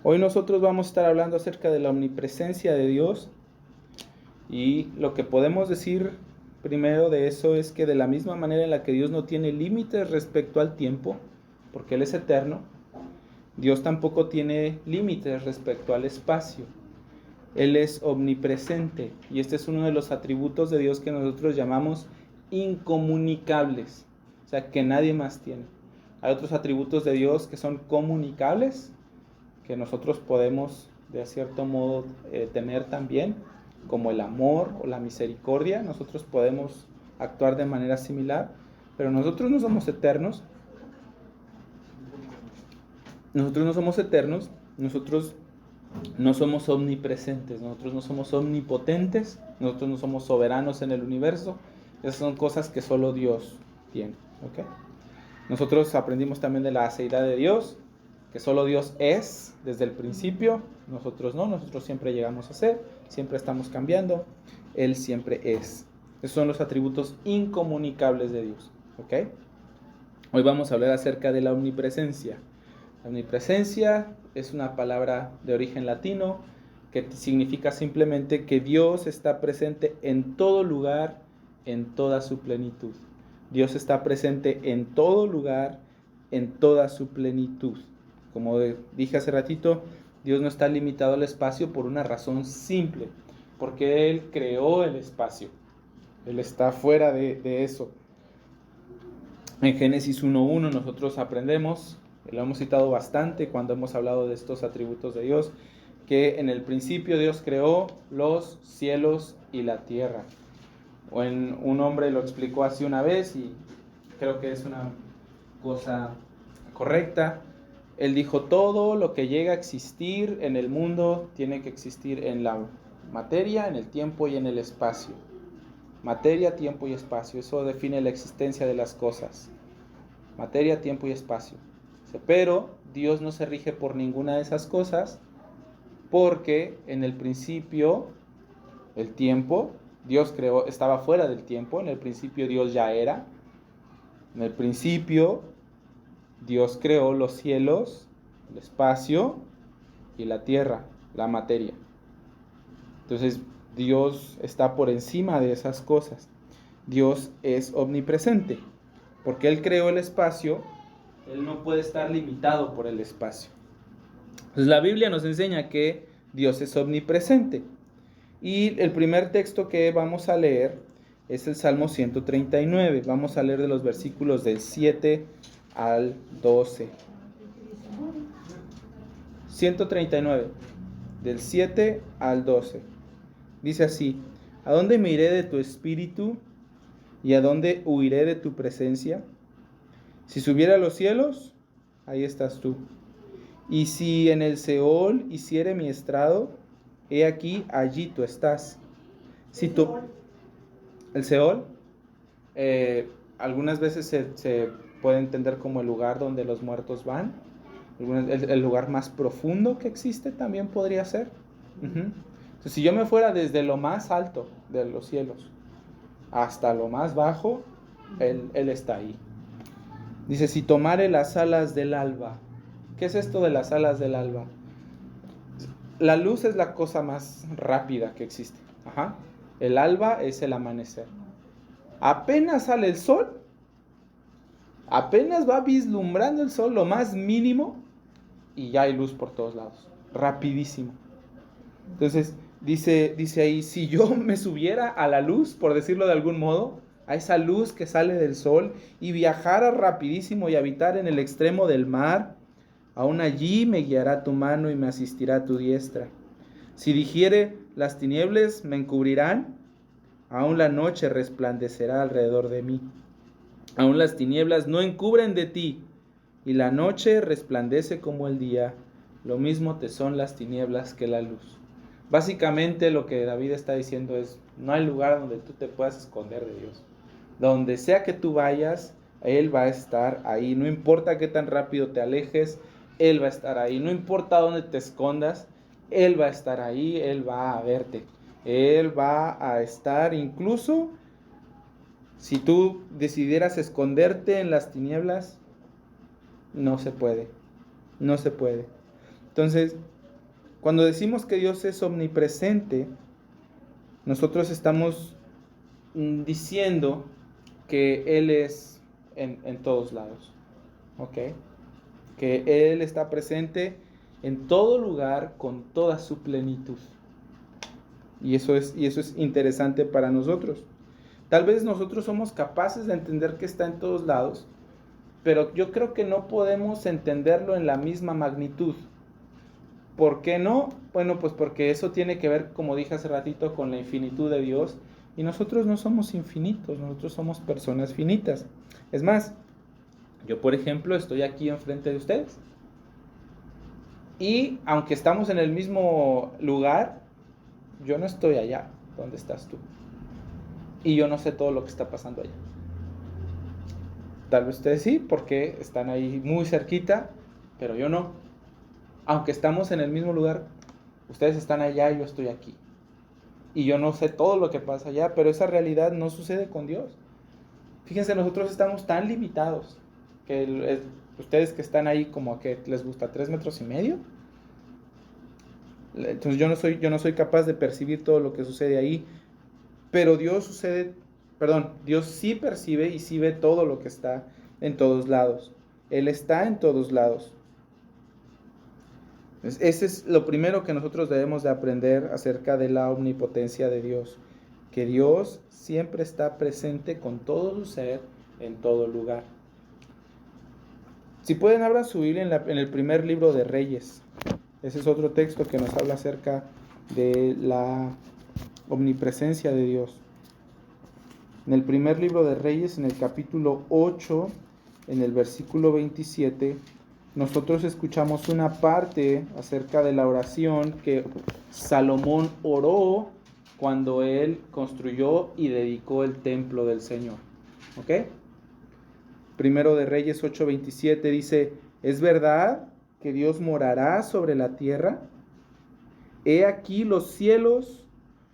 Hoy nosotros vamos a estar hablando acerca de la omnipresencia de Dios, y lo que podemos decir primero de eso es que de la misma manera en la que Dios no tiene límites respecto al tiempo, porque Él es eterno, Dios tampoco tiene límites respecto al espacio. Él es omnipresente, y este es uno de los atributos de Dios que nosotros llamamos incomunicables, o sea, que nadie más tiene. Hay otros atributos de Dios que son comunicables, que nosotros podemos de cierto modo tener también, como el amor o la misericordia. Nosotros podemos actuar de manera similar, pero nosotros no somos eternos. Nosotros no somos eternos, nosotros no somos omnipresentes, nosotros no somos omnipotentes, nosotros no somos soberanos en el universo. Esas son cosas que solo Dios tiene, ¿ok? Nosotros aprendimos también de la aceidad de Dios, que solo Dios es desde el principio, nosotros no, nosotros siempre llegamos a ser, siempre estamos cambiando, Él siempre es. Esos son los atributos incomunicables de Dios, ¿ok? Hoy vamos a hablar acerca de la omnipresencia. La omnipresencia es una palabra de origen latino que significa simplemente que Dios está presente en todo lugar, en toda su plenitud. Dios está presente en todo lugar, en toda su plenitud. Como dije hace ratito, Dios no está limitado al espacio por una razón simple, porque Él creó el espacio. Él está fuera de eso. En Génesis 1:1 nosotros aprendemos, lo hemos citado bastante cuando hemos hablado de estos atributos de Dios, que en el principio Dios creó los cielos y la tierra. Un hombre lo explicó así una vez y creo que es una cosa correcta. Él dijo: todo lo que llega a existir en el mundo tiene que existir en la materia, en el tiempo y en el espacio. Materia, tiempo y espacio, eso define la existencia de las cosas. Materia, tiempo y espacio. Pero Dios no se rige por ninguna de esas cosas, porque en el principio el tiempo, Dios creó, estaba fuera del tiempo. En el principio Dios ya era. En el principio Dios creó los cielos, el espacio y la tierra, la materia. Entonces Dios está por encima de esas cosas. Dios es omnipresente. Porque Él creó el espacio, Él no puede estar limitado por el espacio. Entonces la Biblia nos enseña que Dios es omnipresente. Y el primer texto que vamos a leer es el Salmo 139. Vamos a leer de los versículos del 7 al 12. 139, del 7 al 12. Dice así: ¿a dónde me iré de tu espíritu? ¿Y a dónde huiré de tu presencia? Si subiera a los cielos, ahí estás tú. Y si en el Seol hiciere mi estrado, he aquí, allí tú estás. Si tú, el Seol, algunas veces se puede entender como el lugar donde los muertos van. El lugar más profundo que existe también podría ser. Entonces, si yo me fuera desde lo más alto de los cielos hasta lo más bajo, Él está ahí. Dice: si tomare las alas del alba. ¿Qué es esto de las alas del alba? La luz es la cosa más rápida que existe. El alba es el amanecer. Apenas sale el sol, apenas va vislumbrando el sol lo más mínimo, y ya hay luz por todos lados. Rapidísimo. Entonces, dice ahí: si yo me subiera a la luz, por decirlo de algún modo, a esa luz que sale del sol, y viajara rapidísimo y habitar en el extremo del mar, aún allí me guiará tu mano y me asistirá tu diestra. Si dijere, las tinieblas me encubrirán, aún la noche resplandecerá alrededor de mí. Aún las tinieblas no encubren de ti, y la noche resplandece como el día. Lo mismo te son las tinieblas que la luz. Básicamente lo que David está diciendo es: no hay lugar donde tú te puedas esconder de Dios. Donde sea que tú vayas, Él va a estar ahí. No importa qué tan rápido te alejes, Él va a estar ahí. No importa dónde te escondas, Él va a estar ahí. Él va a verte. Él va a estar, incluso si tú decidieras esconderte en las tinieblas, no se puede. No se puede. Entonces, Cuando decimos que Dios es omnipresente, nosotros estamos diciendo que Él es en todos lados, ¿ok? Que Él está presente en todo lugar con toda su plenitud. Y eso es interesante para nosotros. Tal vez nosotros somos capaces de entender que está en todos lados, pero yo creo que no podemos entenderlo en la misma magnitud. ¿Por qué no? Bueno, pues porque eso tiene que ver, como dije hace ratito, con la infinitud de Dios. Y nosotros no somos infinitos, nosotros somos personas finitas. Es más, yo por ejemplo estoy aquí enfrente de ustedes. Y aunque estamos en el mismo lugar, yo no estoy allá donde estás tú. Y yo no sé todo lo que está pasando allá. Tal vez ustedes sí, porque están ahí muy cerquita, pero yo no. Aunque estamos en el mismo lugar, ustedes están allá y yo estoy aquí. Y yo no sé todo lo que pasa allá, pero esa realidad no sucede con Dios. Fíjense, nosotros estamos tan limitados que ustedes que están ahí como que les gusta 3,5 metros. Entonces yo no soy capaz de percibir todo lo que sucede ahí, pero Dios sí percibe y sí ve todo lo que está en todos lados. Él está en todos lados. Ese es lo primero que nosotros debemos de aprender acerca de la omnipotencia de Dios, que Dios siempre está presente con todo su ser en todo lugar. Si pueden, abran su Biblia en el primer libro de Reyes. Ese es otro texto que nos habla acerca de la omnipresencia de Dios. En el primer libro de Reyes, en el capítulo 8, en el versículo 27, nosotros escuchamos una parte acerca de la oración que Salomón oró cuando él construyó y dedicó el templo del Señor. ¿Ok? Primero de Reyes 8:27 dice: ¿es verdad que Dios morará sobre la tierra? He aquí los cielos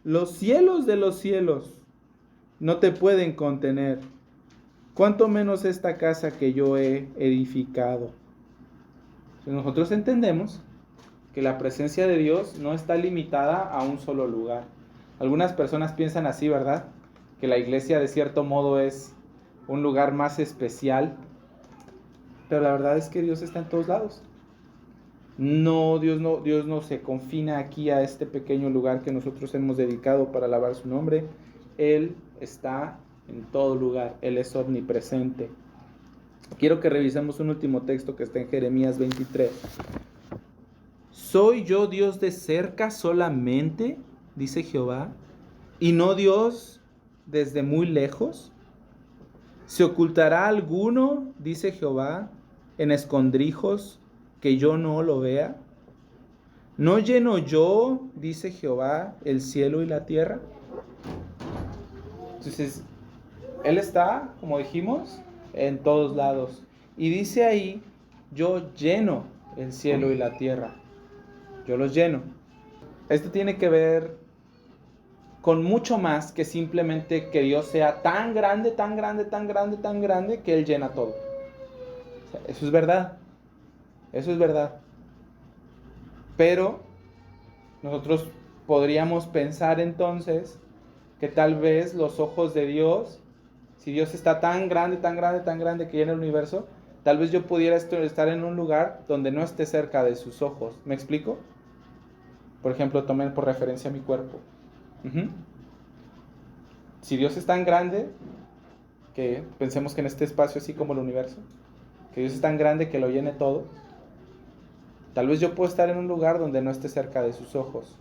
de los cielos no te pueden contener, cuánto menos esta casa que yo he edificado. Nosotros entendemos que la presencia de Dios no está limitada a un solo lugar. Algunas personas piensan así, ¿verdad? Que la iglesia de cierto modo es un lugar más especial, pero la verdad es que Dios está en todos lados. Dios no se confina aquí a este pequeño lugar que nosotros hemos dedicado para alabar su nombre. Él está en todo lugar, Él es omnipresente. Quiero que revisemos un último texto que está en Jeremías 23. ¿Soy yo Dios de cerca solamente, dice Jehová, y no Dios desde muy lejos? ¿Se ocultará alguno, dice Jehová, en escondrijos que yo no lo vea? ¿No lleno yo, dice Jehová, el cielo y la tierra? Entonces, Él está, como dijimos, en todos lados. Y dice ahí: yo lleno el cielo y la tierra. Yo los lleno. Esto tiene que ver con mucho más que simplemente que Dios sea tan grande, tan grande, tan grande, tan grande que Él llena todo. O sea, eso es verdad. Eso es verdad. Pero nosotros podríamos pensar entonces que tal vez los ojos de Dios, si Dios está tan grande, tan grande, tan grande que llena el universo, tal vez yo pudiera estar en un lugar donde no esté cerca de sus ojos. ¿Me explico? Por ejemplo, tomen por referencia mi cuerpo. Si Dios es tan grande, que pensemos que en este espacio, así como el universo, que Dios es tan grande que lo llene todo, tal vez yo puedo estar en un lugar donde no esté cerca de sus ojos.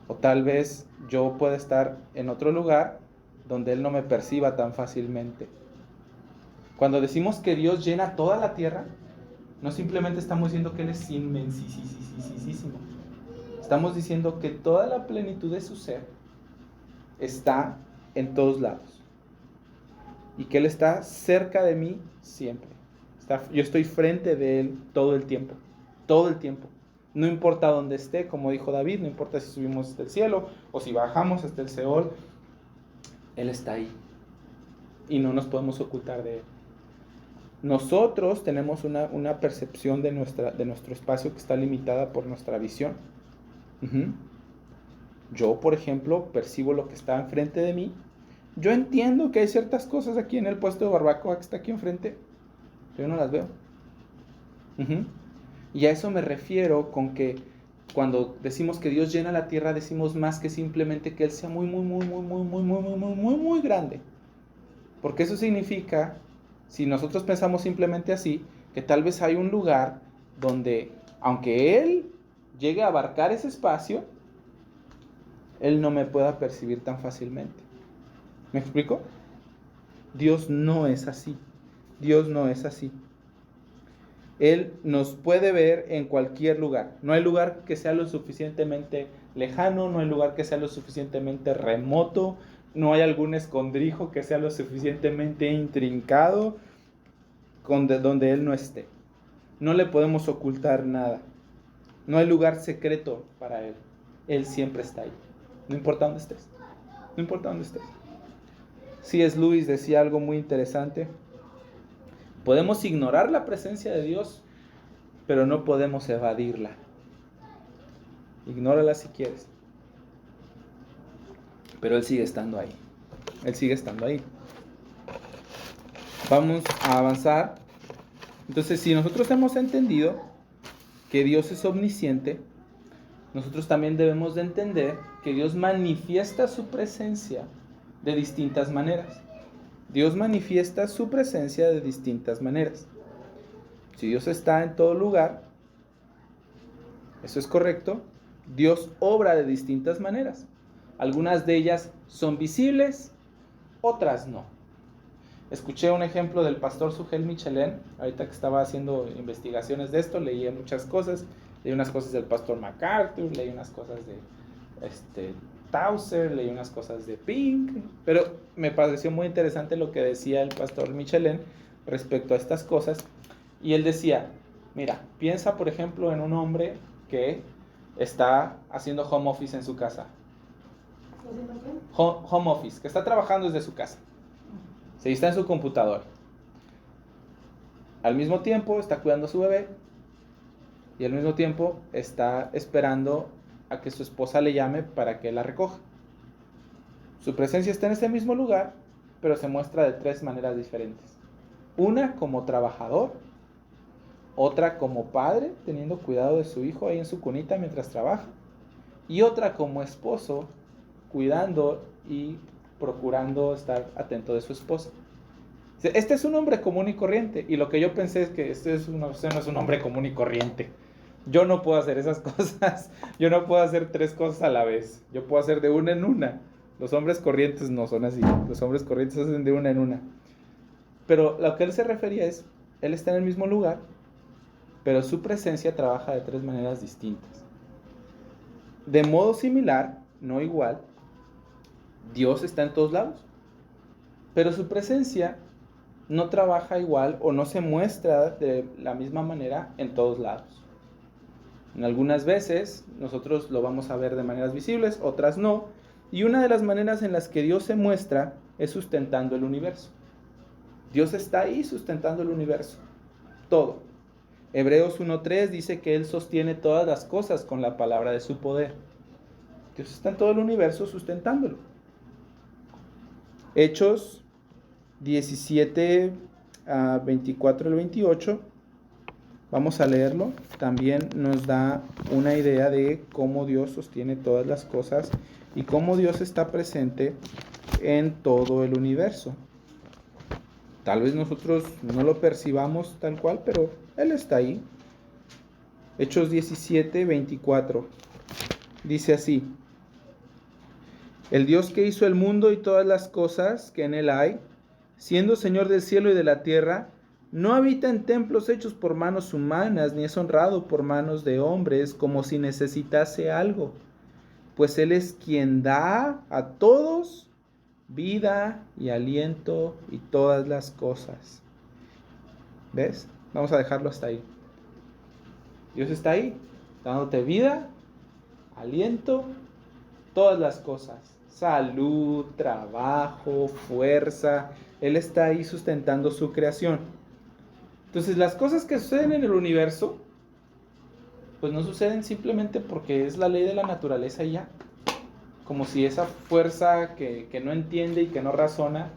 O tal vez yo pueda estar en otro lugar donde Él no me perciba tan fácilmente. Cuando decimos que Dios llena toda la tierra, no simplemente estamos diciendo que Él es inmensísimo. Estamos diciendo que toda la plenitud de su ser está en todos lados. Y que Él está cerca de mí siempre. Yo estoy frente de Él todo el tiempo. Todo el tiempo. No importa dónde esté, como dijo David, no importa si subimos hasta el cielo o si bajamos hasta el Seol, Él está ahí. Y no nos podemos ocultar de Él. Nosotros tenemos una percepción de nuestro espacio que está limitada por nuestra visión. Uh-huh. Yo, por ejemplo, percibo lo que está enfrente de mí. Yo entiendo que hay ciertas cosas aquí en el puesto de barbacoa que está aquí enfrente, pero yo no las veo. Uh-huh. Y a eso me refiero con que cuando decimos que Dios llena la tierra, decimos más que simplemente que Él sea muy, muy, muy, muy, muy, muy, muy, muy, muy, muy, muy grande. Porque eso significa, si nosotros pensamos simplemente así, que tal vez hay un lugar donde, aunque Él llegue a abarcar ese espacio, Él no me pueda percibir tan fácilmente. ¿Me explico? Dios no es así. Dios no es así. Él nos puede ver en cualquier lugar. No hay lugar que sea lo suficientemente lejano, no hay lugar que sea lo suficientemente remoto, no hay algún escondrijo que sea lo suficientemente intrincado donde Él no esté. No le podemos ocultar nada. No hay lugar secreto para Él. Él siempre está ahí. No importa dónde estés. No importa dónde estés. C.S. Lewis decía algo muy interesante. Podemos ignorar la presencia de Dios, pero no podemos evadirla. Ignórala si quieres. Pero Él sigue estando ahí. Él sigue estando ahí. Vamos a avanzar. Entonces, si nosotros hemos entendido que Dios es omnisciente, nosotros también debemos de entender que Dios manifiesta su presencia de distintas maneras. Dios manifiesta su presencia de distintas maneras. Si Dios está en todo lugar, eso es correcto. Dios obra de distintas maneras. Algunas de ellas son visibles, otras no. Escuché un ejemplo del pastor Sugel Michelén, ahorita que estaba haciendo investigaciones de esto, leí muchas cosas, leí unas cosas del pastor MacArthur, leí unas cosas de Tauser, leí unas cosas de Pink, pero me pareció muy interesante lo que decía el pastor Michelén respecto a estas cosas, y él decía, mira, piensa por ejemplo en un hombre que está haciendo home office en su casa. Home office, que está trabajando desde su casa. Se está en su computadora. Al mismo tiempo está cuidando a su bebé y al mismo tiempo está esperando a que su esposa le llame para que la recoja. Su presencia está en ese mismo lugar, pero se muestra de tres maneras diferentes. Una como trabajador, otra como padre, teniendo cuidado de su hijo ahí en su cunita mientras trabaja, y otra como esposo, cuidando y procurando estar atento de su esposa. Este es un hombre común y corriente, y lo que yo pensé es que este no es un hombre común y corriente. Yo no puedo hacer esas cosas, yo no puedo hacer tres cosas a la vez, yo puedo hacer de una en una. Los hombres corrientes no son así, los hombres corrientes hacen de una en una. Pero lo que él se refería es, él está en el mismo lugar, pero su presencia trabaja de tres maneras distintas. De modo similar, no igual, Dios está en todos lados, pero su presencia no trabaja igual o no se muestra de la misma manera en todos lados. En algunas veces nosotros lo vamos a ver de maneras visibles, otras no, y una de las maneras en las que Dios se muestra es sustentando el universo. Dios está ahí sustentando el universo, todo. Hebreos 1:3 dice que Él sostiene todas las cosas con la palabra de su poder. Dios está en todo el universo sustentándolo. Hechos 17, 24 al 28, vamos a leerlo. También nos da una idea de cómo Dios sostiene todas las cosas y cómo Dios está presente en todo el universo. Tal vez nosotros no lo percibamos tal cual, pero Él está ahí. Hechos 17, 24. Dice así: el Dios que hizo el mundo y todas las cosas que en él hay, siendo Señor del cielo y de la tierra, no habita en templos hechos por manos humanas, ni es honrado por manos de hombres, como si necesitase algo, pues Él es quien da a todos vida y aliento y todas las cosas. ¿Ves? Vamos a dejarlo hasta ahí. Dios está ahí, dándote vida, aliento, todas las cosas. Salud, trabajo, fuerza. Él está ahí sustentando su creación. Entonces, las cosas que suceden en el universo, pues no suceden simplemente porque es la ley de la naturaleza y ya. Como si esa fuerza que no entiende y que no razona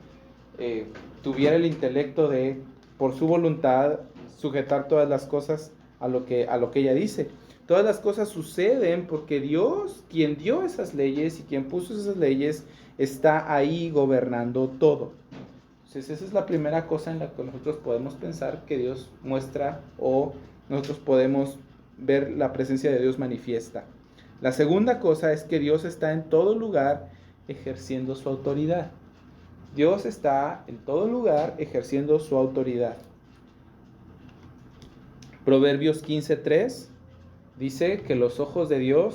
tuviera el intelecto de, por su voluntad, sujetar todas las cosas a lo que ella dice. Todas las cosas suceden porque Dios, quien dio esas leyes y quien puso esas leyes, está ahí gobernando todo. Entonces esa es la primera cosa en la que nosotros podemos pensar que Dios muestra, o nosotros podemos ver la presencia de Dios manifiesta. La segunda cosa es que Dios está en todo lugar ejerciendo su autoridad. Dios está en todo lugar ejerciendo su autoridad. Proverbios 15:3 dice que los ojos de Dios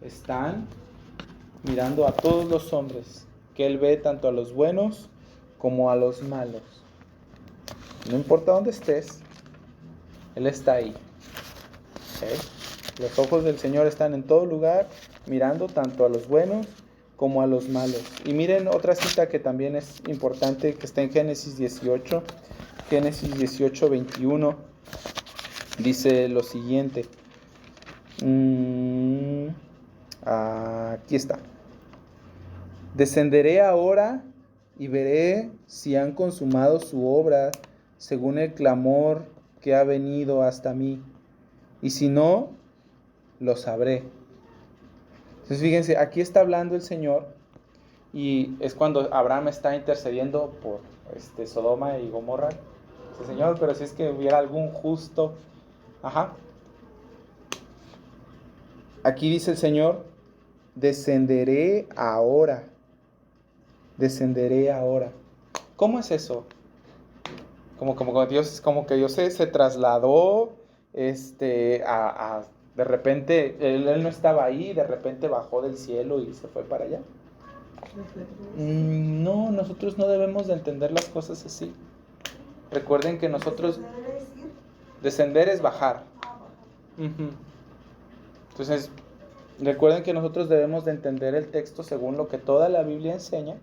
están mirando a todos los hombres, que Él ve tanto a los buenos como a los malos. No importa dónde estés, Él está ahí. ¿Okay? Los ojos del Señor están en todo lugar, mirando tanto a los buenos como a los malos. Y miren otra cita que también es importante, que está en Génesis 18. Génesis 18:21 dice lo siguiente. Aquí está. Descenderé ahora y veré si han consumado su obra según el clamor que ha venido hasta mí. Y si no, lo sabré. Entonces fíjense, aquí está hablando el Señor y es cuando Abraham está intercediendo por Sodoma y Gomorra. Dice, Señor, pero si es que hubiera algún justo. Aquí dice el Señor, descenderé ahora. Descenderé ahora. ¿Cómo es eso? Como que Dios se trasladó, de repente, él no estaba ahí, de repente bajó del cielo y se fue para allá. No, nosotros no debemos de entender las cosas así. Recuerden que nosotros, descender es bajar. Entonces, recuerden que nosotros debemos de entender el texto según lo que toda la Biblia enseña.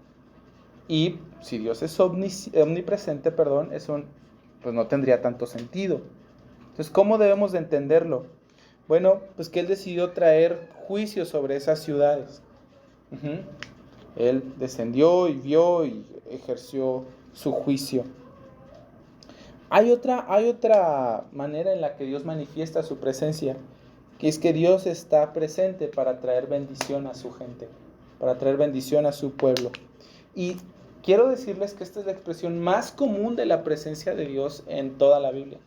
Y si Dios es omnipresente, eso pues no tendría tanto sentido. Entonces, ¿cómo debemos de entenderlo? Bueno, pues que Él decidió traer juicio sobre esas ciudades. Él descendió y vio y ejerció su juicio. Hay otra manera en la que Dios manifiesta su presencia, que es que Dios está presente para traer bendición a su gente, para traer bendición a su pueblo. Y quiero decirles que esta es la expresión más común de la presencia de Dios en toda la Biblia.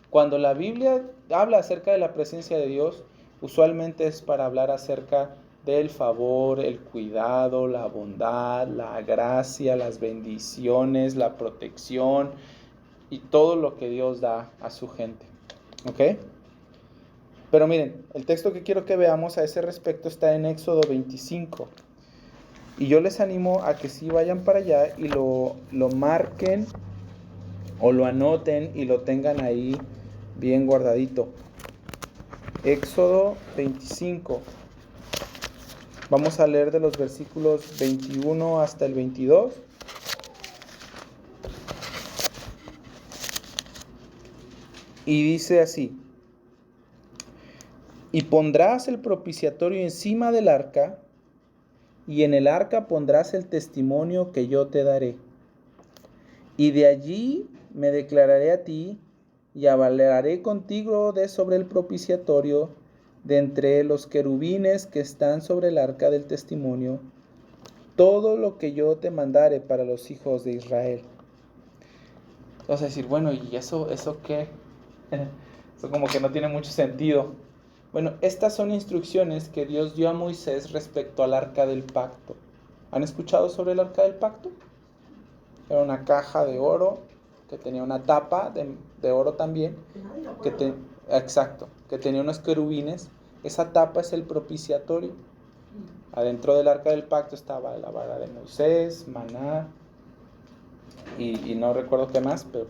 Cuando la Biblia habla acerca de la presencia de Dios, usualmente es para hablar acerca del favor, el cuidado, la bondad, la gracia, las bendiciones, la protección y todo lo que Dios da a su gente. ¿Ok? Pero miren, el texto que quiero que veamos a ese respecto está en Éxodo 25. Y yo les animo a que sí vayan para allá y lo marquen o lo anoten y lo tengan ahí bien guardadito. Éxodo 25. Vamos a leer de los versículos 21 hasta el 22. Y dice así: y pondrás el propiciatorio encima del arca, y en el arca pondrás el testimonio que yo te daré. Y de allí me declararé a ti, y hablaré contigo de sobre el propiciatorio, de entre los querubines que están sobre el arca del testimonio, todo lo que yo te mandare para los hijos de Israel. Vas a decir, bueno, ¿y eso qué? Eso como que no tiene mucho sentido. Bueno, estas son instrucciones que Dios dio a Moisés respecto al arca del pacto. ¿Han escuchado sobre el arca del pacto? Era una caja de oro que tenía una tapa de oro también, que tenía unos querubines. Esa tapa es el propiciatorio. Adentro del arca del pacto estaba la vara de Moisés, maná y no recuerdo qué más, pero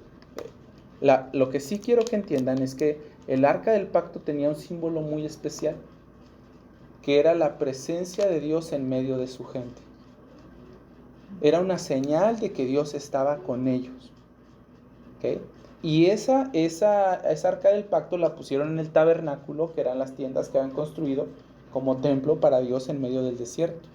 lo que sí quiero que entiendan es que el arca del pacto tenía un símbolo muy especial, que era la presencia de Dios en medio de su gente. Era una señal de que Dios estaba con ellos. ¿Okay? Y esa arca del pacto la pusieron en el tabernáculo, que eran las tiendas que habían construido como templo para Dios en medio del desierto.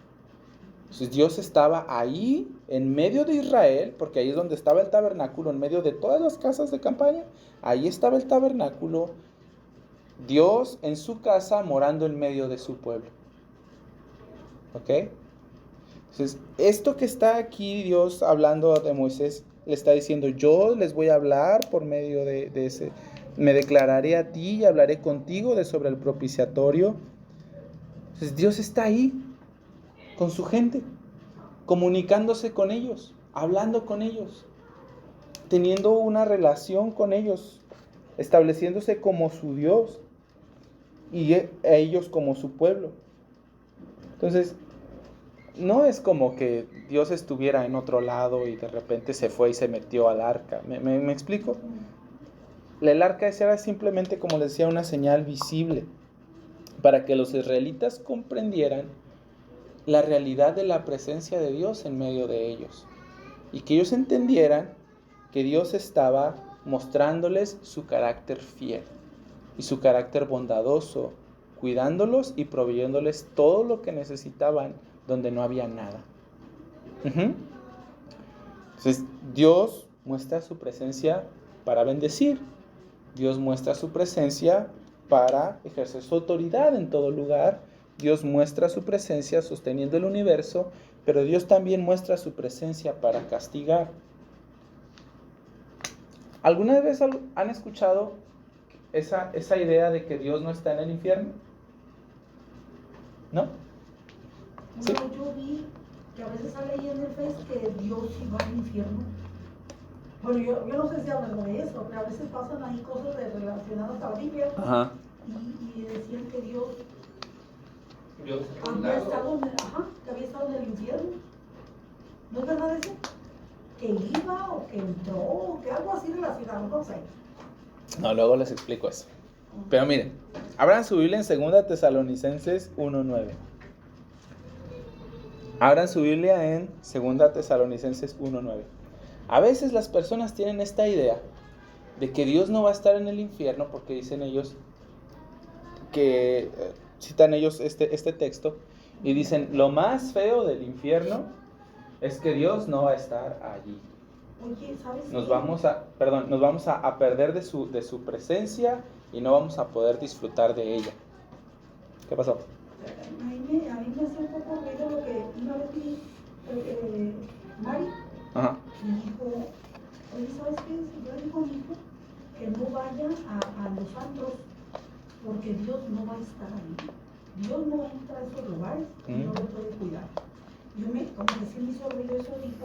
Entonces Dios estaba ahí en medio de Israel, porque ahí es donde estaba el tabernáculo, en medio de todas las casas de campaña. Ahí estaba el tabernáculo, Dios en su casa morando en medio de su pueblo. ¿Ok? Entonces, esto que está aquí Dios hablando de Moisés, le está diciendo, yo les voy a hablar por medio de ese, me declararé a ti y hablaré contigo sobre el propiciatorio. Entonces, Dios está ahí con su gente, comunicándose con ellos, hablando con ellos, teniendo una relación con ellos, estableciéndose como su Dios y a ellos como su pueblo. Entonces, no es como que Dios estuviera en otro lado y de repente se fue y se metió al arca. ¿Me explico? El arca era simplemente, como les decía, una señal visible para que los israelitas comprendieran la realidad de la presencia de Dios en medio de ellos y que ellos entendieran que Dios estaba mostrándoles su carácter fiel y su carácter bondadoso, cuidándolos y proveyéndoles todo lo que necesitaban donde no había nada. Entonces, Dios muestra su presencia para bendecir. Dios muestra su presencia para ejercer su autoridad en todo lugar. Dios muestra su presencia sosteniendo el universo, pero Dios también muestra su presencia para castigar. ¿Alguna vez han escuchado esa idea de que Dios no está en el infierno? ¿No? ¿Sí? No, yo vi que a veces sale ahí en el Face que Dios iba al infierno. Bueno, yo no sé si hablan de eso, pero a veces pasan ahí cosas relacionadas a la Biblia. Ajá. Y decían que Dios había había estado en el infierno. ¿No es verdad eso? Que iba o que entró o que algo así relacionado, no sé. No, luego les explico eso. Pero miren, abran su Biblia en 2 Tesalonicenses 1:9. Abran su Biblia en 2 Tesalonicenses 1:9. A veces las personas tienen esta idea de que Dios no va a estar en el infierno porque dicen ellos que citan ellos este texto y dicen lo más feo del infierno es que Dios no va a estar allí. Oye, ¿sabes qué? Nos vamos a perder de su presencia y no vamos a poder disfrutar de ella. ¿Qué pasó? A mí me hace un poco ruido lo que una vez vi Mari. Ajá. Me dijo, oye, ¿sabes qué? Yo le digo a mi hijo que no vaya a los antros porque Dios no va a estar ahí. Dios no entra a esos lugares y no lo puede cuidar. Como que sí me hizo ruido eso, dijo,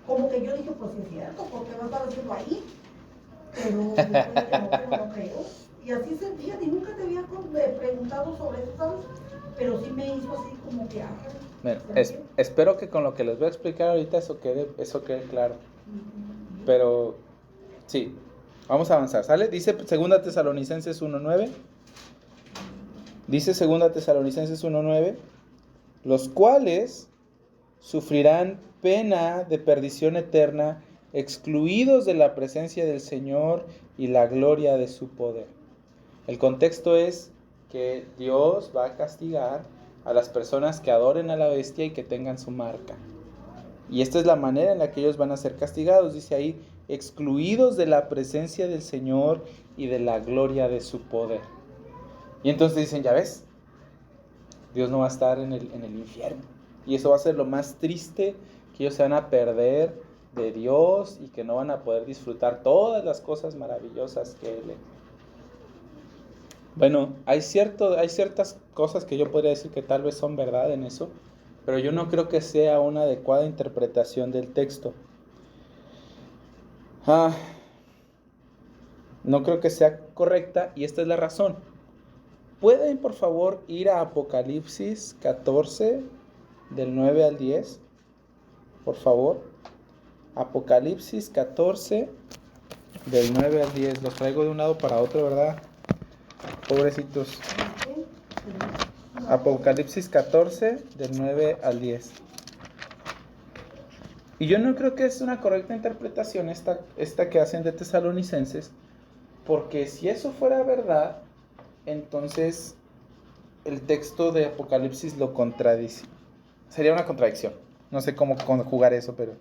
como que yo dije, pues sí es cierto, porque va a estar haciendo ahí. Pero no creo. Y así sentía, y nunca te había preguntado sobre eso, ¿sabes? Pero sí me hizo así como que... Bueno, espero que con lo que les voy a explicar ahorita eso quede claro. Pero sí, vamos a avanzar, ¿sale? Dice 2 Tesalonicenses 1:9. Dice 2 Tesalonicenses 1:9, los cuales sufrirán pena de perdición eterna, excluidos de la presencia del Señor y la gloria de su poder. El contexto es que Dios va a castigar a las personas que adoren a la bestia y que tengan su marca. Y esta es la manera en la que ellos van a ser castigados. Dice ahí, excluidos de la presencia del Señor y de la gloria de su poder. Y entonces dicen, ya ves, Dios no va a estar en el infierno. Y eso va a ser lo más triste, que ellos se van a perder de Dios y que no van a poder disfrutar todas las cosas maravillosas que Él es. Bueno, hay ciertas cosas que yo podría decir que tal vez son verdad en eso, pero yo no creo que sea una adecuada interpretación del texto. No creo que sea correcta y esta es la razón. ¿Pueden por favor ir a Apocalipsis 14 del 9 al 10? Por favor. Apocalipsis 14 del 9 al 10. Los traigo de un lado para otro, ¿verdad? Pobrecitos. Apocalipsis 14 del 9 al 10. Y yo no creo que es una correcta interpretación esta que hacen de Tesalonicenses, porque si eso fuera verdad, entonces el texto de Apocalipsis lo contradice. Sería una contradicción. No sé cómo conjugar eso, pero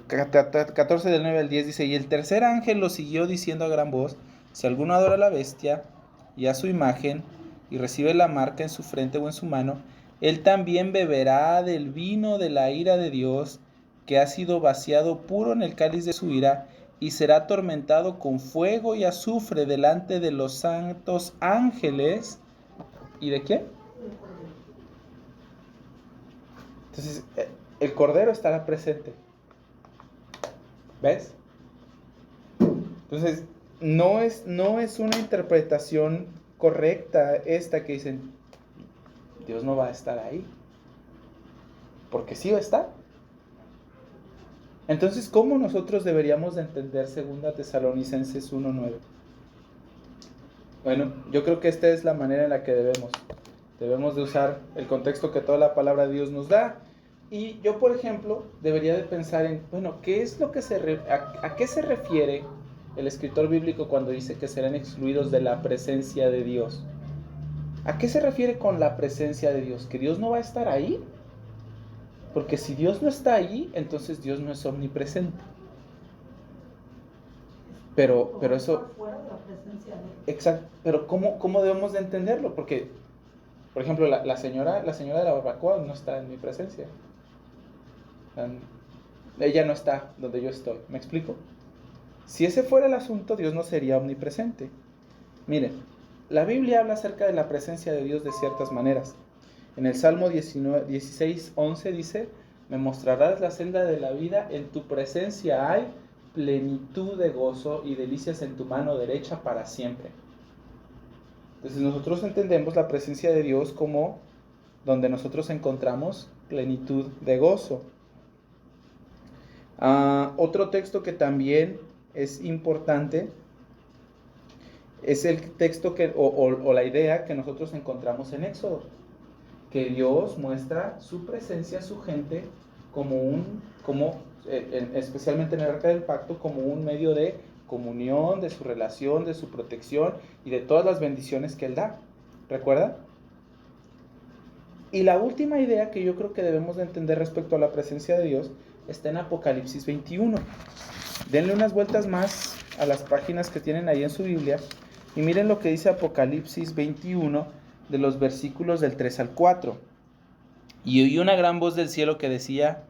14 del 9 al 10 dice: y el tercer ángel lo siguió diciendo a gran voz: si alguno adora a la bestia y a su imagen y recibe la marca en su frente o en su mano, él también beberá del vino de la ira de Dios, que ha sido vaciado puro en el cáliz de su ira, y será atormentado con fuego y azufre delante de los santos ángeles. ¿Y de quién? Entonces, el Cordero estará presente. ¿Ves? Entonces, no es una interpretación correcta esta que dicen, Dios no va a estar ahí. Porque sí va a estar. Entonces, ¿cómo nosotros deberíamos de entender 2 Tesalonicenses 1:9? Bueno, yo creo que esta es la manera en la que debemos de usar el contexto que toda la palabra de Dios nos da. Y yo, por ejemplo, debería de pensar en, bueno, ¿qué es lo que a qué se refiere el escritor bíblico cuando dice que serán excluidos de la presencia de Dios? ¿A qué se refiere con la presencia de Dios? ¿Que Dios no va a estar ahí? Porque si Dios no está ahí, entonces Dios no es omnipresente. Pero eso... fuera de la presencia de Dios. Exacto, pero ¿cómo debemos de entenderlo? Porque, por ejemplo, la señora de la barbacoa no está en mi presencia. Ella no está donde yo estoy. ¿Me explico? Si ese fuera el asunto, Dios no sería omnipresente. Miren, la Biblia habla acerca de la presencia de Dios de ciertas maneras. En el Salmo 16:11 dice: me mostrarás la senda de la vida, en tu presencia hay plenitud de gozo y delicias en tu mano derecha para siempre. Entonces nosotros entendemos la presencia de Dios como donde nosotros encontramos plenitud de gozo. Otro texto que también es importante es el texto o la idea que nosotros encontramos en Éxodo, que Dios muestra su presencia a su gente especialmente en el Arca del Pacto, como un medio de comunión, de su relación, de su protección y de todas las bendiciones que Él da. ¿Recuerda? Y la última idea que yo creo que debemos de entender respecto a la presencia de Dios está en Apocalipsis 21. Denle unas vueltas más a las páginas que tienen ahí en su Biblia y miren lo que dice Apocalipsis 21 de los versículos del 3 al 4. Y oí una gran voz del cielo que decía: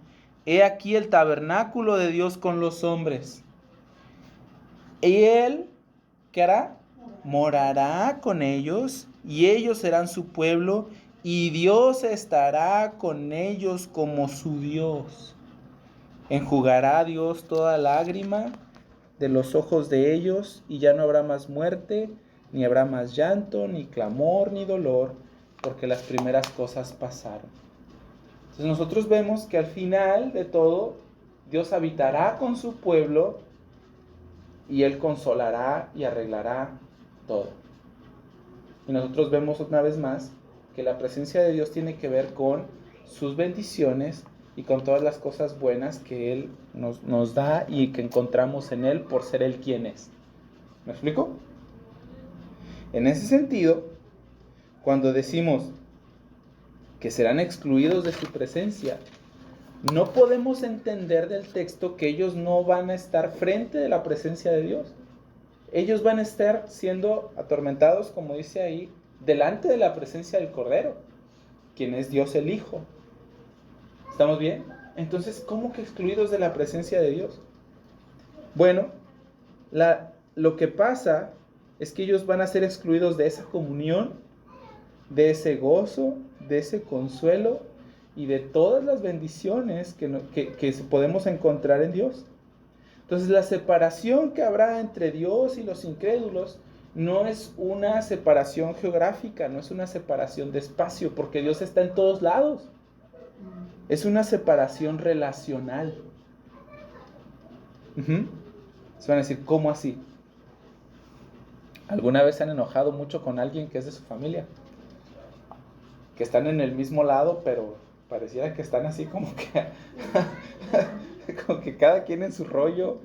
he aquí el tabernáculo de Dios con los hombres. Y Él, ¿qué hará? Morará con ellos, y ellos serán su pueblo, y Dios estará con ellos como su Dios. Enjugará Dios toda lágrima de los ojos de ellos, y ya no habrá más muerte, ni habrá más llanto, ni clamor, ni dolor, porque las primeras cosas pasaron. Entonces nosotros vemos que al final de todo, Dios habitará con su pueblo y Él consolará y arreglará todo. Y nosotros vemos una vez más que la presencia de Dios tiene que ver con sus bendiciones y con todas las cosas buenas que Él nos da y que encontramos en Él por ser Él quien es. ¿Me explico? En ese sentido, cuando decimos que serán excluidos de su presencia, no podemos entender del texto que ellos no van a estar frente de la presencia de Dios. Ellos van a estar siendo atormentados, como dice ahí, delante de la presencia del Cordero, quien es Dios el Hijo. ¿Estamos bien? Entonces, ¿cómo que excluidos de la presencia de Dios? Bueno, lo que pasa es que ellos van a ser excluidos de esa comunión, de ese gozo, de ese consuelo y de todas las bendiciones que podemos encontrar en Dios. Entonces, la separación que habrá entre Dios y los incrédulos no es una separación geográfica, no es una separación de espacio, porque Dios está en todos lados. Es una separación relacional. Se van a decir, ¿cómo así? ¿Alguna vez se han enojado mucho con alguien que es de su familia? Que están en el mismo lado, pero pareciera que están así como que que cada quien en su rollo.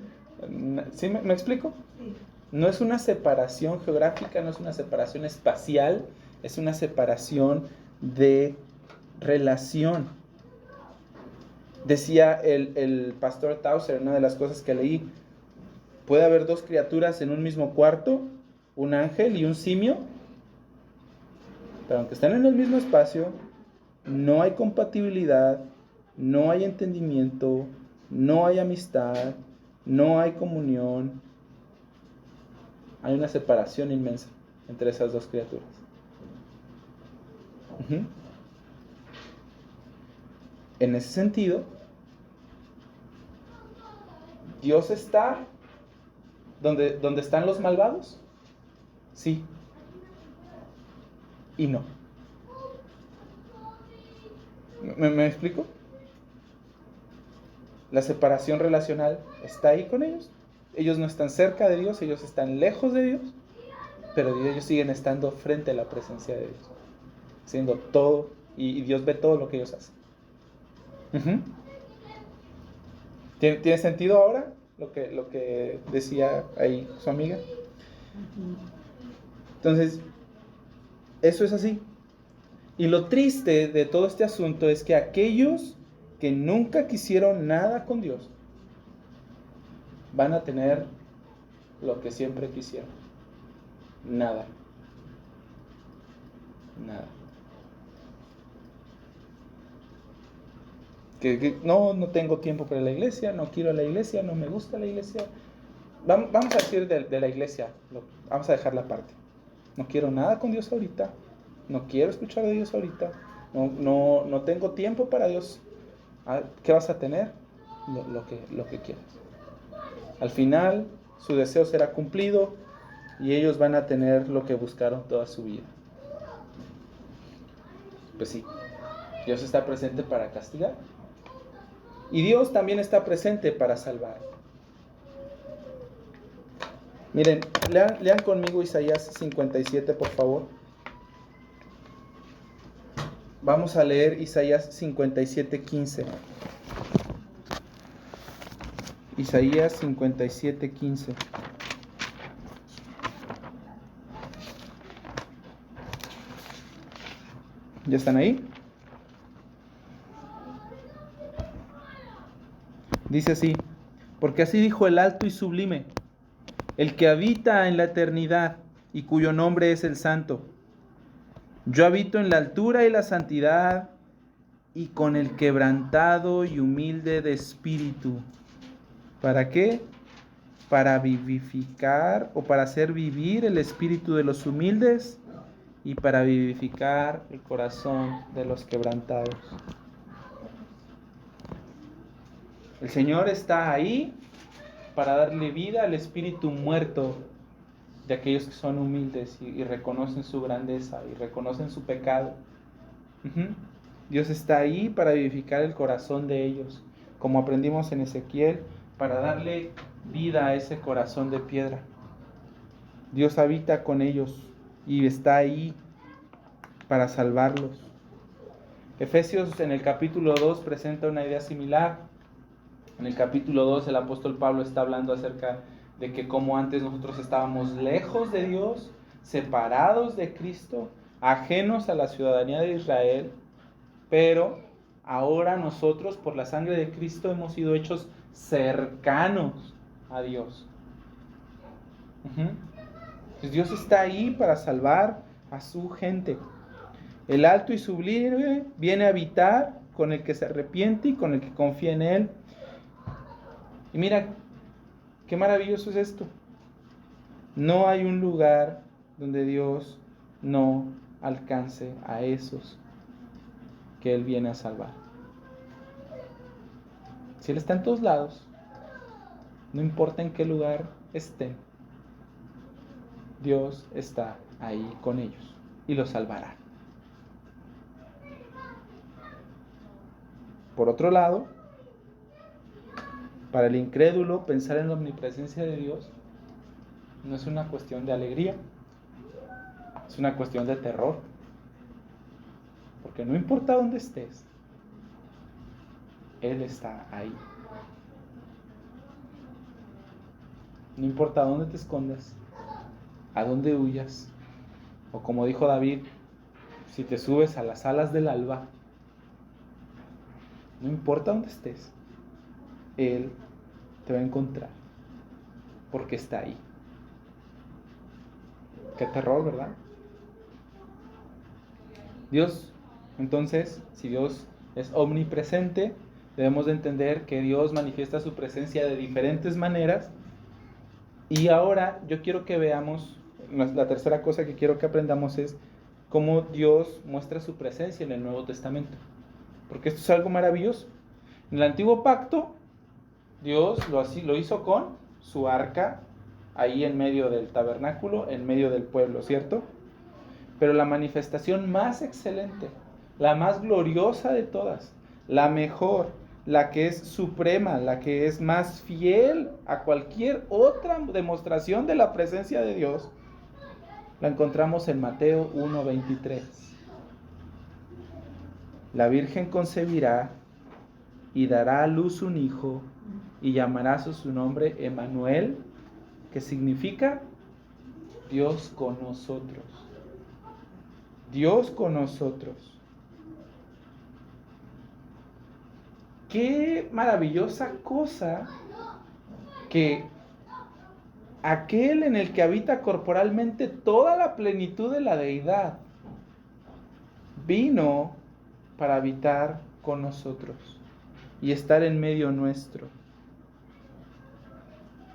¿Sí me explico? Sí. No es una separación geográfica, no es una separación espacial, es una separación de relación. Decía el pastor Tauser, una de las cosas que leí, puede haber dos criaturas en un mismo cuarto, un ángel y un simio, pero aunque estén en el mismo espacio, no hay compatibilidad, no hay entendimiento, no hay amistad, no hay comunión. Hay una separación inmensa entre esas dos criaturas. Uh-huh. En ese sentido, ¿Dios está donde están los malvados? Sí. Y no. ¿Me explico? La separación relacional está ahí con ellos. Ellos no están cerca de Dios, ellos están lejos de Dios, pero ellos siguen estando frente a la presencia de Dios, haciendo todo, y Dios ve todo lo que ellos hacen. Uh-huh. ¿Tiene sentido ahora lo que decía ahí su amiga? Entonces, eso es así. Y lo triste de todo este asunto es que aquellos que nunca quisieron nada con Dios van a tener lo que siempre quisieron. Nada. Nada. Que no tengo tiempo para la iglesia, no quiero la iglesia, no me gusta la iglesia. Vamos a decir de la iglesia, vamos a dejarla aparte. No quiero nada con Dios ahorita, no quiero escuchar de Dios ahorita, no tengo tiempo para Dios. ¿Qué vas a tener? Lo que quieras. Al final, su deseo será cumplido y ellos van a tener lo que buscaron toda su vida. Pues sí, Dios está presente para castigar. Y Dios también está presente para salvar. Miren, lean conmigo Isaías 57, por favor. Vamos a leer Isaías 57:15. Isaías 57:15. ¿Ya están ahí? Dice así: porque así dijo el alto y sublime, el que habita en la eternidad y cuyo nombre es el Santo. Yo habito en la altura y la santidad y con el quebrantado y humilde de espíritu. ¿Para qué? Para vivificar o para hacer vivir el espíritu de los humildes y para vivificar el corazón de los quebrantados. El Señor está ahí para darle vida al espíritu muerto de aquellos que son humildes y reconocen su grandeza y reconocen su pecado. Uh-huh. Dios está ahí para vivificar el corazón de ellos, como aprendimos en Ezequiel, para darle vida a ese corazón de piedra. Dios habita con ellos y está ahí para salvarlos. Efesios en el capítulo 2 presenta una idea similar. En el capítulo 2 el apóstol Pablo está hablando acerca de que como antes nosotros estábamos lejos de Dios, separados de Cristo, ajenos a la ciudadanía de Israel, pero ahora nosotros por la sangre de Cristo hemos sido hechos cercanos a Dios. Pues Dios está ahí para salvar a su gente. El alto y sublime viene a habitar con el que se arrepiente y con el que confía en Él. Y mira, qué maravilloso es esto. No hay un lugar donde Dios no alcance a esos que Él viene a salvar. Si Él está en todos lados, no importa en qué lugar estén, Dios está ahí con ellos y los salvará. Por otro lado, para el incrédulo, pensar en la omnipresencia de Dios no es una cuestión de alegría, es una cuestión de terror. Porque no importa dónde estés, Él está ahí. No importa a dónde te escondas, a dónde huyas, o como dijo David, si te subes a las alas del alba, no importa dónde estés, Él te va a encontrar, porque está ahí. Qué terror, ¿verdad? Dios, entonces, si Dios es omnipresente, debemos de entender que Dios manifiesta su presencia de diferentes maneras. Y ahora yo quiero que veamos, la tercera cosa que quiero que aprendamos es cómo Dios muestra su presencia en el Nuevo Testamento. Porque esto es algo maravilloso. En el Antiguo Pacto, Dios lo hizo con su arca, ahí en medio del tabernáculo, en medio del pueblo, ¿cierto? Pero la manifestación más excelente, la más gloriosa de todas, la mejor, la que es suprema, la que es más fiel a cualquier otra demostración de la presencia de Dios, la encontramos en Mateo 1:23. La Virgen concebirá y dará a luz un hijo y llamará su nombre Emmanuel, que significa Dios con nosotros. Dios con nosotros. Qué maravillosa cosa que aquel en el que habita corporalmente toda la plenitud de la deidad vino para habitar con nosotros y estar en medio nuestro.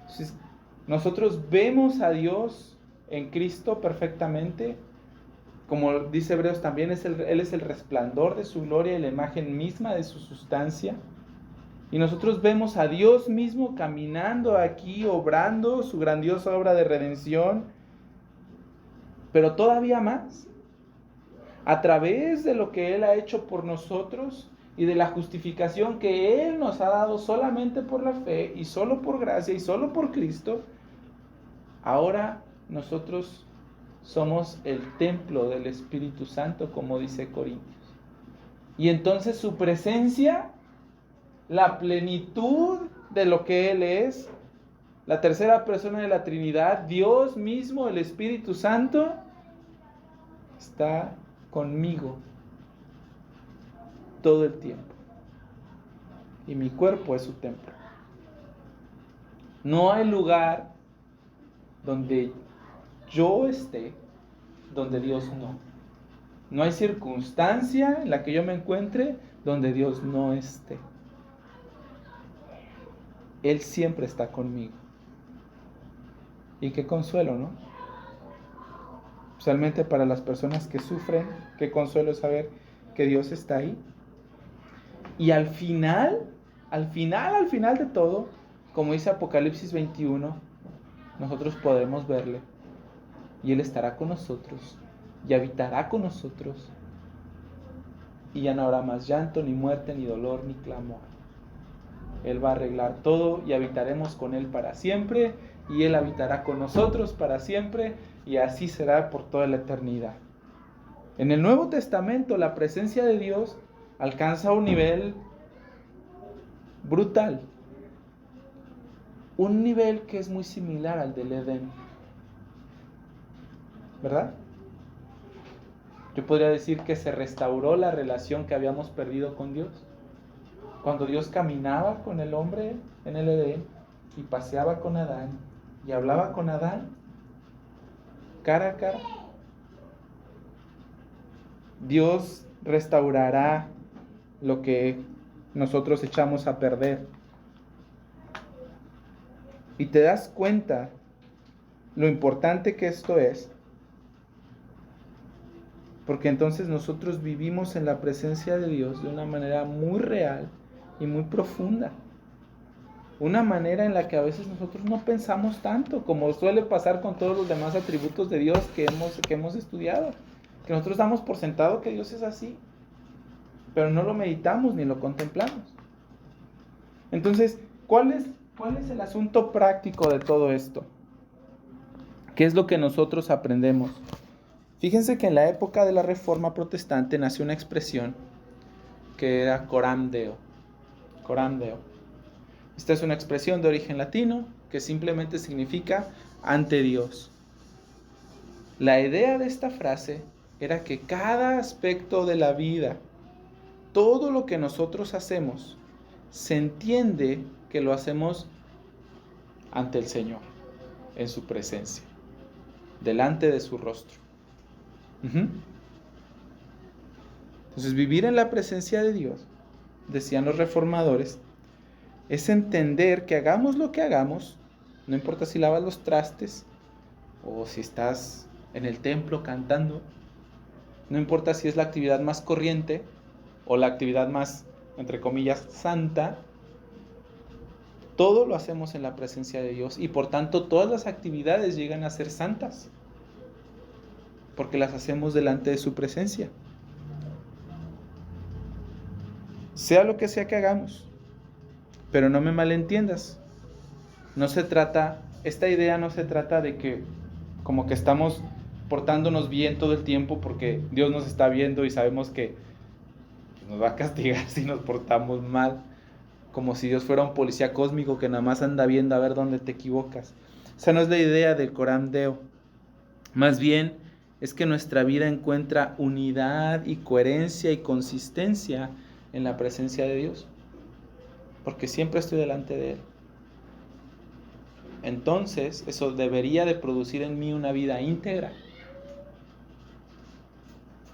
Entonces, nosotros vemos a Dios en Cristo perfectamente. Como dice Hebreos también, Él es el resplandor de su gloria y la imagen misma de su sustancia. Y nosotros vemos a Dios mismo caminando aquí, obrando su grandiosa obra de redención. Pero todavía más, a través de lo que Él ha hecho por nosotros y de la justificación que Él nos ha dado solamente por la fe y solo por gracia y solo por Cristo, ahora nosotros somos el templo del Espíritu Santo, como dice Corintios. Y entonces su presencia, la plenitud de lo que Él es, la tercera persona de la Trinidad, Dios mismo, el Espíritu Santo, está conmigo todo el tiempo. Y mi cuerpo es su templo. No hay lugar donde yo esté, donde Dios no. No hay circunstancia en la que yo me encuentre donde Dios no esté. Él siempre está conmigo. Y qué consuelo, ¿no? Especialmente para las personas que sufren, qué consuelo saber que Dios está ahí. Y al final de todo, como dice Apocalipsis 21, nosotros podremos verle. Y Él estará con nosotros y habitará con nosotros. Y ya no habrá más llanto, ni muerte, ni dolor, ni clamor. Él va a arreglar todo y habitaremos con Él para siempre. Y Él habitará con nosotros para siempre. Y así será por toda la eternidad. En el Nuevo Testamento la presencia de Dios alcanza un nivel brutal. Un nivel que es muy similar al del Edén. ¿Verdad? Yo podría decir que se restauró la relación que habíamos perdido con Dios. Cuando Dios caminaba con el hombre en el Edén y paseaba con Adán y hablaba con Adán cara a cara, Dios restaurará lo que nosotros echamos a perder. Y te das cuenta lo importante que esto es. Porque entonces nosotros vivimos en la presencia de Dios de una manera muy real y muy profunda. Una manera en la que a veces nosotros no pensamos tanto, como suele pasar con todos los demás atributos de Dios que hemos estudiado. Que nosotros damos por sentado que Dios es así, pero no lo meditamos ni lo contemplamos. Entonces, ¿cuál es el asunto práctico de todo esto? ¿Qué es lo que nosotros aprendemos? Fíjense que en la época de la Reforma Protestante nació una expresión que era coram Deo. Coram Deo. Esta es una expresión de origen latino que simplemente significa ante Dios. La idea de esta frase era que cada aspecto de la vida, todo lo que nosotros hacemos, se entiende que lo hacemos ante el Señor, en su presencia, delante de su rostro. Entonces, vivir en la presencia de Dios, decían los reformadores, es entender que hagamos lo que hagamos, no importa si lavas los trastes o si estás en el templo cantando, no importa si es la actividad más corriente o la actividad más, entre comillas, santa, todo lo hacemos en la presencia de Dios y por tanto todas las actividades llegan a ser santas, porque las hacemos delante de su presencia. Sea lo que sea que hagamos, pero no me malentiendas. Esta idea no se trata de que como que estamos portándonos bien todo el tiempo porque Dios nos está viendo y sabemos que nos va a castigar si nos portamos mal, como si Dios fuera un policía cósmico que nada más anda viendo a ver dónde te equivocas. Esa no es la idea del Coram Deo. Más bien es que nuestra vida encuentra unidad y coherencia y consistencia en la presencia de Dios, porque siempre estoy delante de Él. Entonces, eso debería de producir en mí una vida íntegra.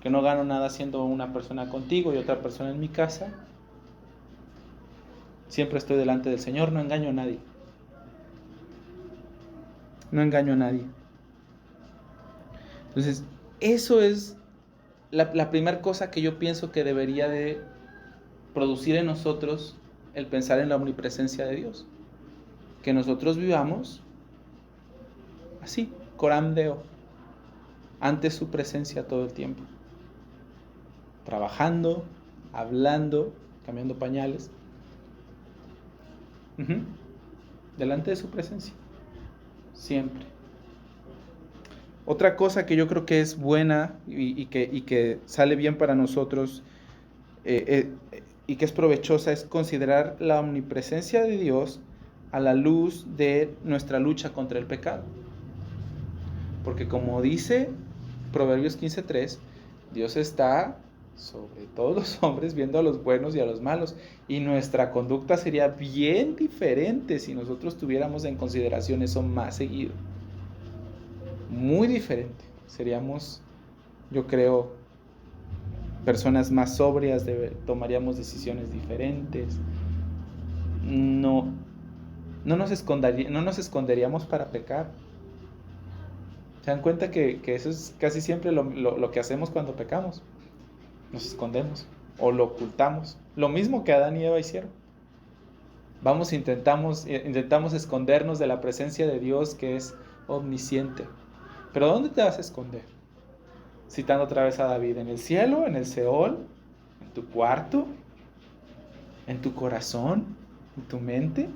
Que no gano nada siendo una persona contigo y otra persona en mi casa. Siempre estoy delante del Señor, no engaño a nadie. No engaño a nadie. Entonces, eso es la primera cosa que yo pienso que debería de producir en nosotros el pensar en la omnipresencia de Dios. Que nosotros vivamos así, Coram Deo, ante su presencia todo el tiempo. Trabajando, hablando, cambiando pañales. Delante de su presencia. Siempre. Otra cosa que yo creo que es buena y que sale bien para nosotros y que es provechosa es considerar la omnipresencia de Dios a la luz de nuestra lucha contra el pecado. Porque como dice Proverbios 15:3, Dios está sobre todos los hombres viendo a los buenos y a los malos. Y nuestra conducta sería bien diferente si nosotros tuviéramos en consideración eso más seguido. Muy diferente. Seríamos, yo creo, personas más sobrias, tomaríamos decisiones diferentes. No nos esconderíamos para pecar. ¿Se dan cuenta que eso es casi siempre lo que hacemos cuando pecamos? Nos escondemos o lo ocultamos. Lo mismo que Adán y Eva hicieron. Intentamos escondernos de la presencia de Dios que es omnisciente. ¿Pero dónde te vas a esconder? Citando otra vez a David, ¿en el cielo, en el Seol, en tu cuarto, en tu corazón, en tu mente?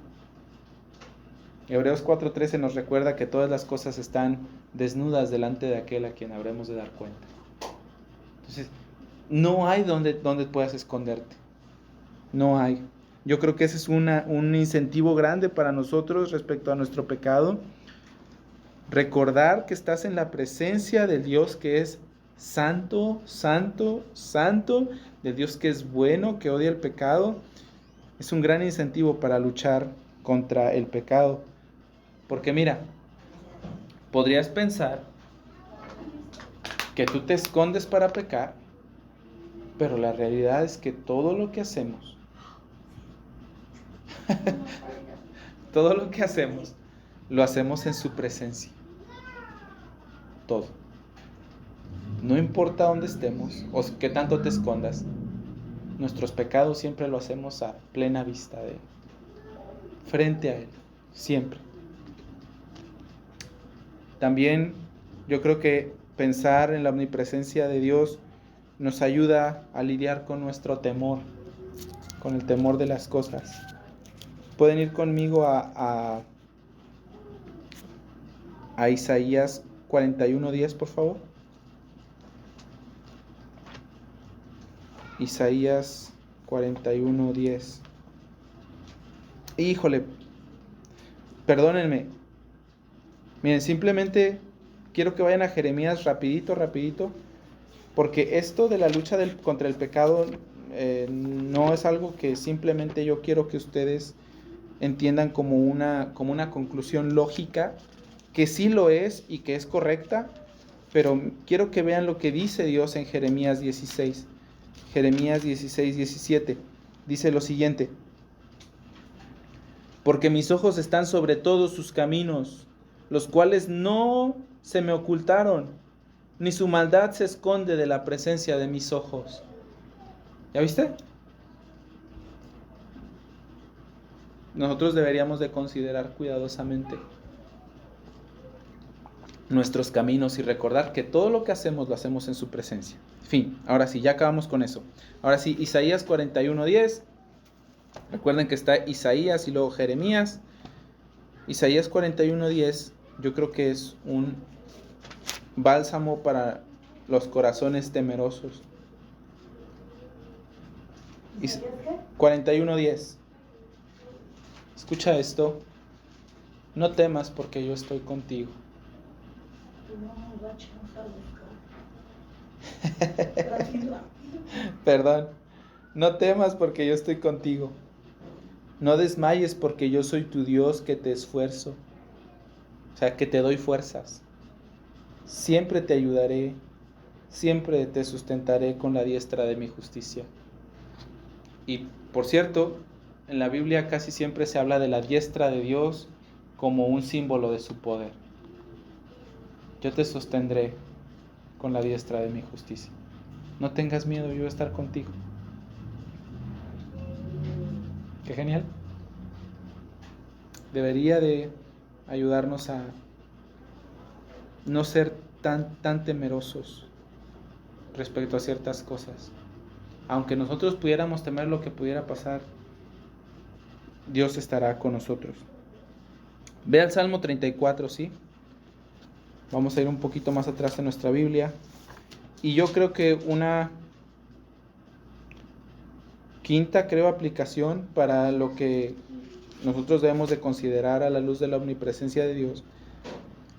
Hebreos 4:13 nos recuerda que todas las cosas están desnudas delante de aquel a quien habremos de dar cuenta. Entonces, no hay donde puedas esconderte. No hay. Yo creo que ese es un incentivo grande para nosotros respecto a nuestro pecado. Recordar que estás en la presencia del Dios que es santo, santo, santo, del Dios que es bueno, que odia el pecado, es un gran incentivo para luchar contra el pecado. Porque mira, podrías pensar que tú te escondes para pecar, pero la realidad es que todo lo que hacemos, lo hacemos en su presencia. Todo. No importa dónde estemos o qué tanto te escondas, nuestros pecados siempre lo hacemos a plena vista de Él, frente a Él, siempre. También yo creo que pensar en la omnipresencia de Dios nos ayuda a lidiar con nuestro temor, con el temor de las cosas. Pueden ir conmigo a Isaías 41:10, por favor. Isaías 41:10. Híjole, Perdónenme. Miren, simplemente quiero que vayan a Jeremías rapidito, porque esto de la lucha contra el pecado no es algo que simplemente yo quiero que ustedes entiendan como una conclusión lógica, que sí lo es y que es correcta, pero quiero que vean lo que dice Dios en Jeremías 16. Jeremías 16, 17. Dice lo siguiente: porque mis ojos están sobre todos sus caminos, los cuales no se me ocultaron, ni su maldad se esconde de la presencia de mis ojos. ¿Ya viste? Nosotros deberíamos de considerar cuidadosamente nuestros caminos y recordar que todo lo que hacemos lo hacemos en su presencia. Fin, ahora sí, ya acabamos con eso. Ahora sí, Isaías 41:10. Recuerden que está Isaías y luego Jeremías. Isaías 41:10 yo creo que es un bálsamo para los corazones temerosos. 41:10. Escucha esto. No temas porque yo estoy contigo. Perdón. No temas porque yo estoy contigo. No desmayes porque yo soy tu Dios que te esfuerzo. O sea, que te doy fuerzas. Siempre te ayudaré. Siempre te sustentaré con la diestra de mi justicia. Y por cierto, en la Biblia casi siempre se habla de la diestra de Dios como un símbolo de su poder. Yo te sostendré con la diestra de mi justicia. No tengas miedo, yo voy a estar contigo. Qué genial. Debería de ayudarnos a no ser tan temerosos respecto a ciertas cosas. Aunque nosotros pudiéramos temer lo que pudiera pasar, Dios estará con nosotros. Ve al Salmo 34, ¿sí? Vamos a ir un poquito más atrás en nuestra Biblia. Y yo creo que una quinta, aplicación para lo que nosotros debemos de considerar a la luz de la omnipresencia de Dios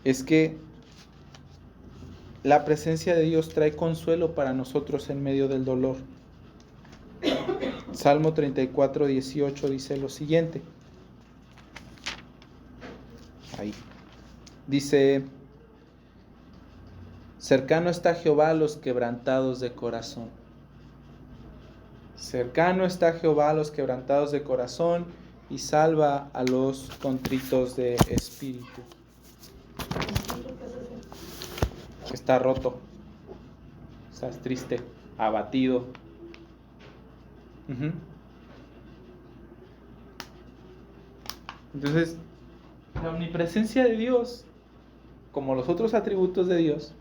es que la presencia de Dios trae consuelo para nosotros en medio del dolor. Salmo 34:18 dice lo siguiente. Ahí. Dice: cercano está Jehová a los quebrantados de corazón. Cercano está Jehová a los quebrantados de corazón y salva a los contritos de espíritu. Está roto, estás triste, abatido. Entonces, la omnipresencia de Dios, como los otros atributos de Dios,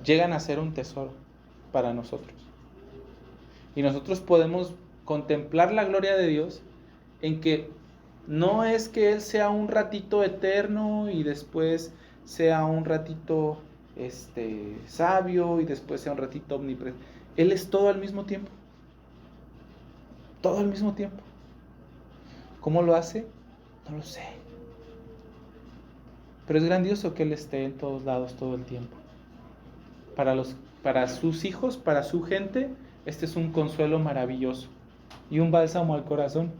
llegan a ser un tesoro para nosotros. Y nosotros podemos contemplar la gloria de Dios en que no es que Él sea un ratito eterno y después sea un ratito sabio y después sea un ratito omnipresente. Él es todo al mismo tiempo. Todo al mismo tiempo. ¿Cómo lo hace? No lo sé. Pero es grandioso que Él esté en todos lados todo el tiempo. Para sus hijos, para su gente, este es un consuelo maravilloso y un bálsamo al corazón.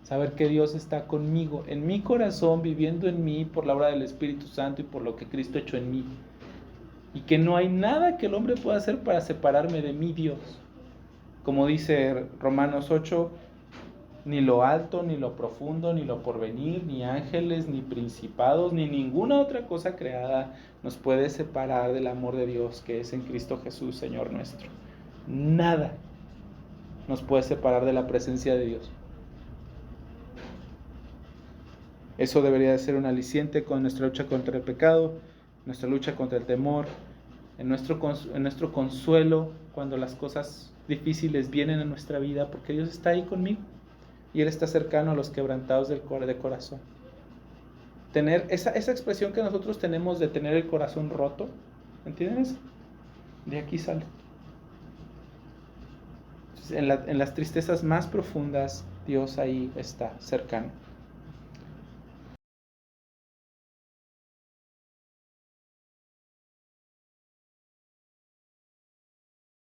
Saber que Dios está conmigo, en mi corazón, viviendo en mí por la obra del Espíritu Santo y por lo que Cristo ha hecho en mí. Y que no hay nada que el hombre pueda hacer para separarme de mi Dios. Como dice Romanos 8, ni lo alto, ni lo profundo, ni lo porvenir, ni ángeles, ni principados, ni ninguna otra cosa creada nos puede separar del amor de Dios que es en Cristo Jesús, Señor nuestro. Nada nos puede separar de la presencia de Dios. Eso debería de ser un aliciente con nuestra lucha contra el pecado, nuestra lucha contra el temor, en nuestro consuelo cuando las cosas difíciles vienen a nuestra vida, porque Dios está ahí conmigo y Él está cercano a los quebrantados de corazón. Tener esa expresión que nosotros tenemos de tener el corazón roto, ¿entienden eso? De aquí sale. En las tristezas más profundas, Dios ahí está cercano.